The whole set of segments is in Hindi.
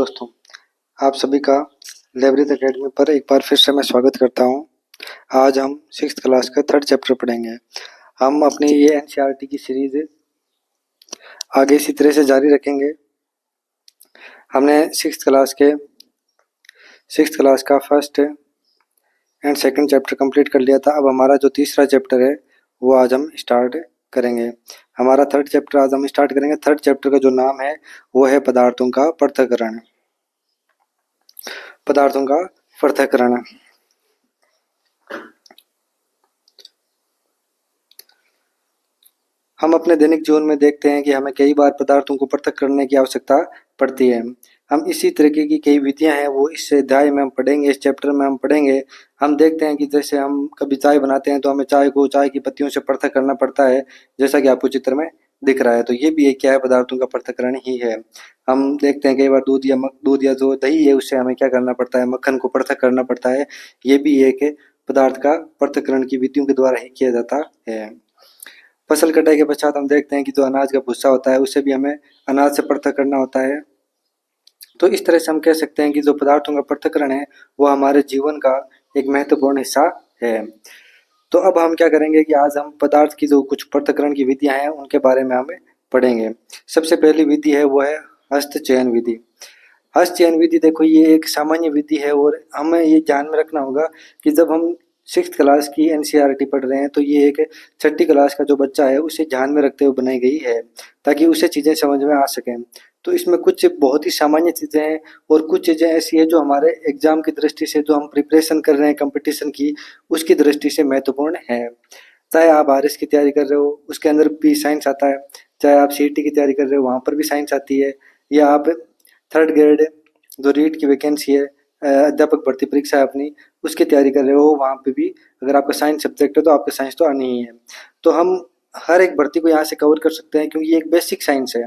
दोस्तों, आप सभी का लाइब्रेरी एकेडमी पर एक बार फिर से मैं स्वागत करता हूं। आज हम 6th क्लास का 3rd चैप्टर पढ़ेंगे। हम अपनी ये एनसीईआरटी की सीरीज आगे इसी तरह से जारी रखेंगे। हमने 6th क्लास का first and second chapter complete कर लिया था। अब हमारा जो तीसरा चैप्टर है वो आज हम स्टार्ट करेंगे। हमारा 3rd चैप्टर आज हम स्टार्ट करेंगे। 3rd चैप्टर का जो नाम है वो है पदार्थों का पृथक्करण। पदार्थों का पृथक्करण। हम अपने दैनिक जीवन में देखते हैं कि हमें कई बार पदार्थों को पृथक करने की आवश्यकता पड़ती है। हम इसी तरीके की कई विधियां हैं वो इस अध्याय में हम पढ़ेंगे, इस चैप्टर में हम पढ़ेंगे। हम देखते हैं कि जैसे हम कभी चाय बनाते हैं तो हमें चाय को चाय की पत्तियों से पृथक करना पड़ता है, जैसा कि आपको चित्र में दिख रहा है। तो ये भी एक क्या है, पदार्थों का पृथक्करण ही है। हम देखते हैं कई बार दूध या जो दही है उससे हमें क्या करना पड़ता है, मक्खन को पृथक करना पड़ता है। ये भी एक पदार्थ का पृथक्करण की विधियों के द्वारा ही किया जाता है। फसल कटाई के पश्चात हम देखते हैं कि जो अनाज का भूसा होता है उसे भी हमें अनाज से पृथक करना होता है। तो इस तरह से हम कह सकते हैं कि जो पदार्थों का पृथक्करण है वो हमारे जीवन का एक महत्वपूर्ण हिस्सा है। तो अब हम क्या करेंगे कि आज हम पदार्थ की जो कुछ पृथक्करण की विधियां हैं उनके बारे में हमें पढ़ेंगे। सबसे पहली विधि है वो है हस्तचयन विधि। हस्तचयन विधि देखो ये एक सामान्य विधि है और हमें ये ध्यान में रखना होगा कि जब हम 6th क्लास की एनसीईआरटी पढ़ रहे हैं तो ये एक 6ठी क्लास का जो बच्चा है उसे ध्यान में रखते हुए बनाई गई है ताकि उसे चीज़ें समझ में आ सकें। तो इसमें कुछ बहुत ही सामान्य चीज़ें हैं और कुछ चीज़ें ऐसी है जो हमारे एग्जाम की दृष्टि से, जो हम प्रिपरेशन कर रहे हैं कंपटीशन की, उसकी दृष्टि से महत्वपूर्ण है। चाहे आप आरएस की तैयारी कर रहे हो उसके अंदर भी साइंस आता है, चाहे आप सीईटी की तैयारी कर रहे हो वहाँ पर भी साइंस आती है, या आप 3rd ग्रेड जो रीट की वैकेंसी है अध्यापक भर्ती परीक्षा है अपनी उसकी तैयारी कर रहे हो वहाँ पे भी अगर आपका साइंस सब्जेक्ट है तो आपका साइंस तो आनी ही है। तो हम हर एक भर्ती को यहाँ से कवर कर सकते हैं क्योंकि ये एक बेसिक साइंस है।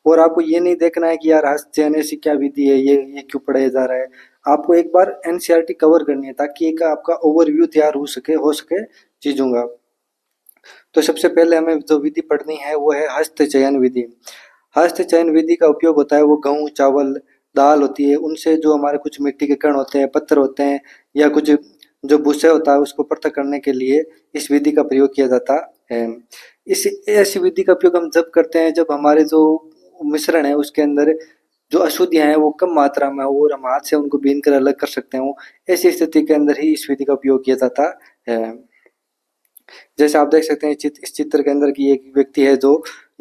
और आपको ये नहीं देखना है कि यार हस्तचयन ऐसी क्या विधि है, ये क्यों पढ़ाया जा रहा है। आपको एक बार एनसीईआरटी कवर करनी है ताकि एक आपका ओवरव्यू तैयार हो सके चीज़ों का। तो सबसे पहले हमें जो विधि पढ़नी है वो है हस्तचयन विधि। हस्तचयन विधि का उपयोग होता है वो गेहूँ, चावल, दाल होती है उनसे जो हमारे कुछ मिट्टी के कण होते हैं, पत्थर होते हैं या कुछ जो भूसे होता है उसको पृथक करने के लिए इस विधि का प्रयोग किया जाता है। इस ऐसी विधि का उपयोग हम जब करते हैं जब हमारे जो मिश्रण है उसके अंदर जो अशुद्धियां हैं वो कम मात्रा में हो और हम हाथ से उनको बीन कर अलग कर सकते हो। ऐसी स्थिति के अंदर ही इस विधि का उपयोग किया जाता है। जैसे आप देख सकते हैं इस चित्र के अंदर की एक व्यक्ति है जो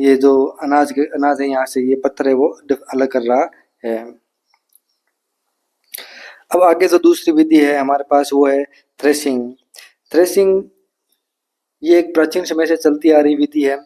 ये जो अनाज है यहाँ से ये पत्थर है वो अलग कर रहा है। अब आगे जो दूसरी विधि है हमारे पास वो है थ्रेसिंग। थ्रेसिंग ये एक प्राचीन समय से चलती आ रही विधि है।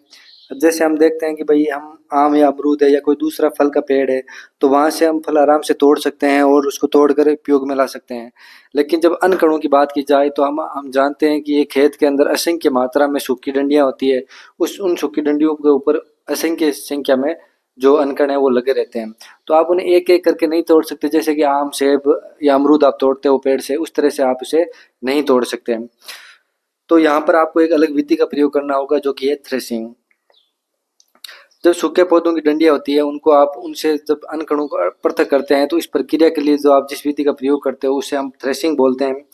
जैसे हम देखते हैं कि भाई हम आम या अमरूद है या कोई दूसरा फल का पेड़ है तो वहां से हम फल आराम से तोड़ सकते हैं और उसको तोड़कर उपयोग में ला सकते हैं। लेकिन जब अन्य कणों की बात की जाए तो हम जानते हैं कि ये खेत के अंदर असंख्य मात्रा में सूखी डंडियां होती है। उन सूखी डंडियों के ऊपर असंख्य संख्या में जो अनकण है वो लगे रहते हैं। तो आप उन्हें एक एक करके नहीं तोड़ सकते। जैसे कि आम, सेब या अमरूद आप तोड़ते हो पेड़ से, उस तरह से आप उसे नहीं तोड़ सकते। तो यहाँ पर आपको एक अलग विधि का प्रयोग करना होगा जो कि है थ्रेसिंग। जब सूखे पौधों की डंडियां होती है उनको आप उनसे जब अन्य कणों को पृथक करते हैं तो इस प्रक्रिया के लिए जो आप जिस विधि का प्रयोग करते हो उसे हम थ्रेसिंग बोलते हैं।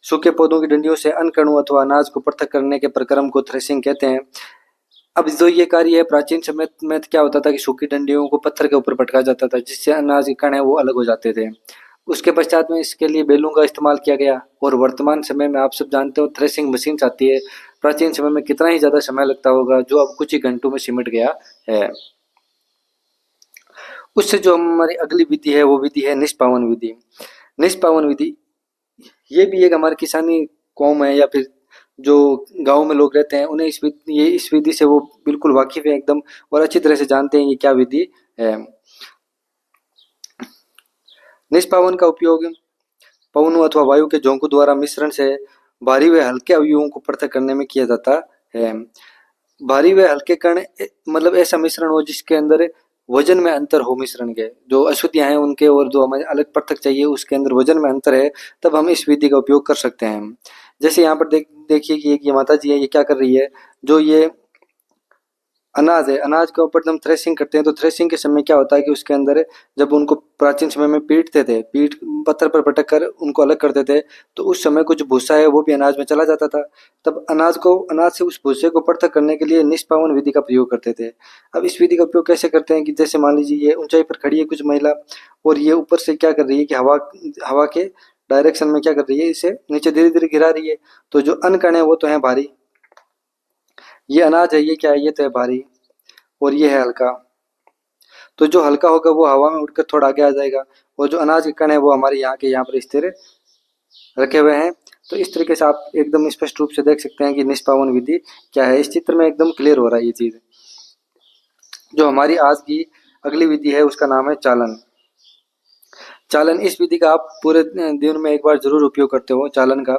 सूखे पौधों की डंडियों से अन्य कणों अथवा अनाज को पृथक करने के प्रक्रम को थ्रेसिंग कहते हैं। अब जो ये कार्य है प्राचीन समय में क्या होता था कि सूखी डंडियों को पत्थर के ऊपर पटका जाता था जिससे अनाज के कण है वो अलग हो जाते थे। उसके पश्चात में इसके लिए बैलों का इस्तेमाल किया गया और वर्तमान समय में आप सब जानते हो थ्रेसिंग मशीन आती है। प्राचीन समय में कितना ही ज्यादा समय लगता होगा जो अब कुछ ही घंटों में सिमट गया है। उससे जो हमारी अगली विधि है वो विधि है निष्पावन विधि। निष्पावन विधि ये भी एक हमारी किसानी कौम है या फिर जो गांव में लोग रहते हैं उन्हें इस विधि से वो बिल्कुल वाकिफ है एकदम और अच्छी तरह से जानते हैं ये क्या विधि है। निष्पावन का उपयोग पवनों अथवा वायु के झोंकों द्वारा मिश्रण से भारी व हल्के अवयवों को पृथक करने में किया जाता है। भारी व हल्के कण मतलब ऐसा मिश्रण हो जिसके अंदर वजन में अंतर हो, मिश्रण के जो अशुद्धियां हैं उनके और जो हमें अलग पृथक चाहिए उसके अंदर वजन में अंतर है, तब हम इस विधि का उपयोग कर सकते हैं। जैसे यहाँ पर देखिए कि ये माता जी है, ये क्या कर रही है, जो ये अनाज है, अनाज के ऊपर हम थ्रेसिंग करते हैं तो थ्रेसिंग के समय क्या होता है कि उसके अंदर जब उनको प्राचीन समय में पीटते थे, पत्थर पर पटक कर उनको अलग करते थे, तो उस समय कुछ भूसा है वो भी अनाज में चला जाता था। तब अनाज से उस भूसे को पृथक करने के लिए निष्पावन विधि का प्रयोग करते थे। अब इस विधि का उपयोग कैसे करते हैं कि जैसे मान लीजिए ये ऊंचाई पर खड़ी है कुछ महिला, और ये ऊपर से क्या कर रही है कि हवा हवा के डायरेक्शन में क्या कर रही है, इसे नीचे धीरे धीरे गिरा रही है। तो जो अन्न कण है वो तो है भारी, ये अनाज है, ये क्या है, ये तो है भारी, और ये है हल्का। तो जो हल्का होगा वो हवा में उड़कर थोड़ा आगे आ जाएगा, और जो अनाज के कण है वो हमारे यहाँ के यहाँ पर स्थिर रखे हुए हैं। तो इस तरीके से आप एकदम स्पष्ट रूप से देख सकते हैं कि निष्पावन विधि क्या है। इस चित्र में एकदम क्लियर हो रहा है ये चीज। जो हमारी आज की अगली विधि है उसका नाम है चालन। चालन, इस विधि का आप पूरे दिन में एक बार जरूर उपयोग करते हो चालन का।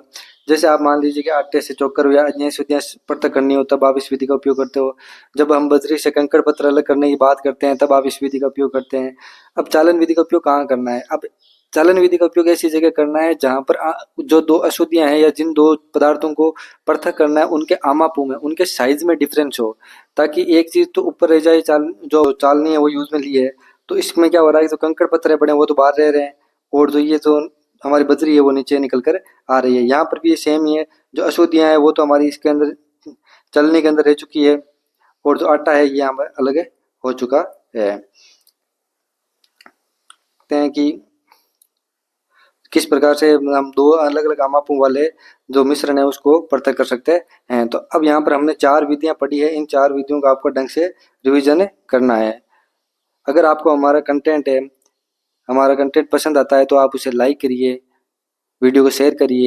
जैसे आप मान लीजिए कि आटे से चोकर या अन्य विधियां पृथक करनी हो तब आप इस विधि का उपयोग करते हो। जब हम बजरी से कंकड़ पत्थर अलग करने की बात करते हैं तब आप इस विधि का उपयोग करते हैं। अब चालन विधि का उपयोग कहाँ करना है? अब चालन विधि का उपयोग ऐसी जगह करना है जहां पर जो दो अशुद्धियां हैं या जिन दो पदार्थों को पृथक करना है उनके आमापू में, उनके साइज में डिफरेंस हो, ताकि एक चीज तो ऊपर रह जाए, जो चालनी है वो यूज में ली है। तो इसमें क्या हो रहा है कि जो कंकड़ पत्थर पड़े हैं वो तो बाहर रह रहे हैं, और जो ये जो हमारी बजरी है वो नीचे निकल कर आ रही है। यहाँ पर भी ये सेम ही है, जो अशुद्धियां हैं वो तो हमारी इसके अंदर चलने के अंदर रह चुकी है, और जो आटा है ये हमारा अलग हो चुका है। देखते हैं कि किस प्रकार से हम दो अलग अलग आमापों वाले जो मिश्रण है उसको पृथक कर सकते हैं। तो अब यहाँ पर हमने 4 विधियां पढ़ी है, इन 4 विधियों का आपको ढंग से रिवीजन करना है। अगर आपको हमारा कंटेंट पसंद आता है तो आप उसे लाइक करिए, वीडियो को शेयर करिए।